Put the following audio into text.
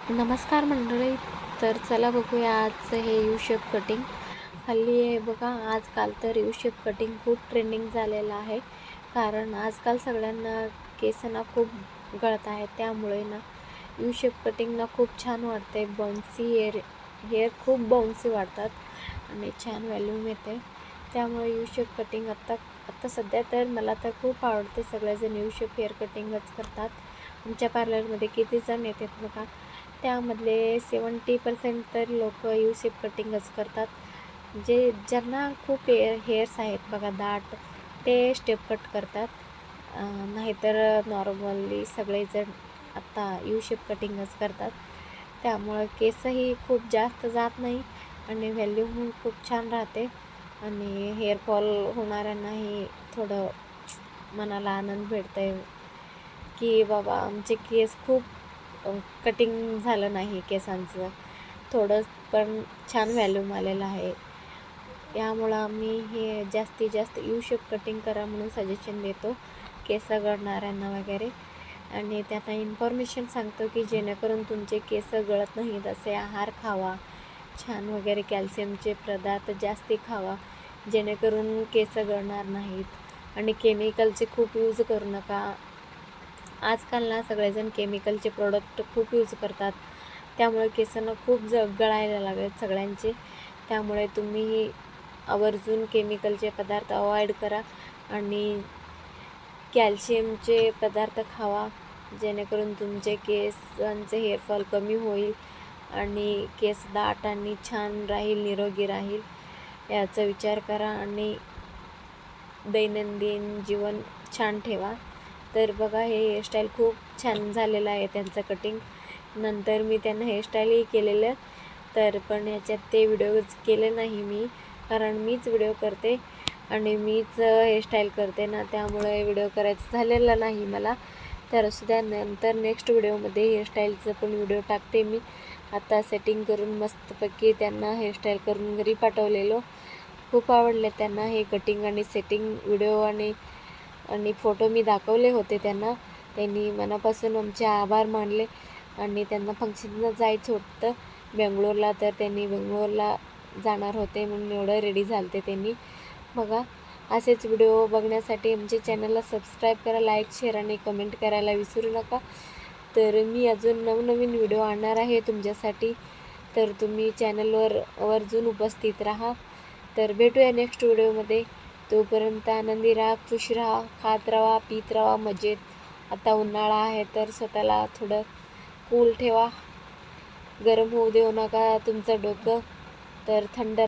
नमस्कार मंडळी. तर चला बघूया आज हे यू शेप कटिंग. हल्ली आहे बघा, आजकाल तर यू शेप कटिंग खूप ट्रेंडिंग झालेलं आहे. कारण आजकाल सगळ्यांना केसना खूप गळत आहेत, त्यामुळे ना यू शेप कटिंग ना खूप छान वाटते. बाउन्सी हेअर खूप बाउन्सी वाटतात आणि छान व्हॅल्यूम येते. त्यामुळे यू शेप कटिंग आत्ता सध्या तर मला तर खूप आवडते. सगळेजण यू शेप हेअर कटिंगच करतात. आमच्या पार्लरमध्ये किती जण येतात बघा, त्यामधले 70% तर लोक यू शेप कटिंगच करतात. ज्यांना खूप हेअर्स आहेत बघा दाट, ते स्टेप कट करतात. नाहीतर नॉर्मली सगळेजण आत्ता यू शेप कटिंगच करतात. त्यामुळं केसही खूप जास्त जात नाही आणि व्हॅल्यूम खूप छान राहते आणि हेअरफॉल होणाऱ्यांनाही थोडं मनाला आनंद भेटतं आहे की बाबा आमचे केस खूप कटिंग झालं नाही, केसांचं थोडं पण छान व्हॅल्यूम आलेलं आहे. यामुळं आम्ही हे जास्तीत जास्त यू शेप कटिंग करा म्हणून सजेशन देतो केस गळणाऱ्यांना वगैरे. आणि त्यांना इन्फॉर्मेशन सांगतो की जेणेकरून तुमचे केस गळत नाहीत असे आहार खावा, छान वगैरे कॅल्शियमचे पदार्थ जास्ती खावा जेणेकरून केस गळणार नाहीत. आणि केमिकलचे खूप यूज करू नका. आजकाल ना सगळेजण केमिकलचे प्रोडक्ट खूप यूज करतात, त्यामुळे केसांना खूप गळायला लागलेत सगळ्यांचे. त्यामुळे तुम्ही आवर्जून केमिकलचे पदार्थ अवॉइड करा आणि कॅल्शियमचे पदार्थ खावा जेणेकरून तुमचे केसांचे हेअरफॉल कमी होईल आणि केस दाट आणि छान राहील, निरोगी राहील याचा विचार करा आणि दैनंदिन जीवन छान ठेवा. तर बघा, हे हेअरस्टाईल खूप छान झालेलं आहे त्यांचं कटिंग. नंतर मी त्यांना हेअरस्टाईलही केलेलं, तर पण याच्यात ते व्हिडिओज केले नाही मी, कारण मीच व्हिडिओ करते आणि मीच हेअरस्टाईल करते ना, त्यामुळे व्हिडिओ करायचं झालेलं नाही मला. तर असू द्या, नंतर नेक्स्ट व्हिडिओमध्ये हेअरस्टाईलचं पण व्हिडिओ टाकते मी. आता सेटिंग करून मस्तपैकी त्यांना हेअरस्टाईल करून घरी पाठवलेलो. खूप आवडले त्यांना हे कटिंग आणि सेटिंग व्हिडिओ आणि फोटो मी दाखवले होते त्यांना. त्यांनी मनापासून आमचे आभार मानले आणि त्यांना फंक्शनला जायचं होतं बेंगलोरला, तर त्यांनी बेंगलोरला जाणार होते म्हणून एवढं रेडी झालते त्यांनी. बघा, असेच व्हिडिओ बघण्यासाठी आमच्या चॅनलला सबस्क्राईब करा, लाईक, शेअर आणि कमेंट करायला विसरू नका. तर मी अजून नवनवीन व्हिडिओ आणणार आहे तुमच्यासाठी, तर तुम्ही चॅनलवर आवर्जून उपस्थित राहा. तर भेटूया नेक्स्ट व्हिडिओमध्ये. तोपर्यंत आनंदी राहा, खुश राहा, खात राहा, पीत राहा मजेत. आता उन्हाळा आहे तर स्वतःला थोडं कूल ठेवा, गरम होऊ देऊ नका तुमचं डोकं. तर थंड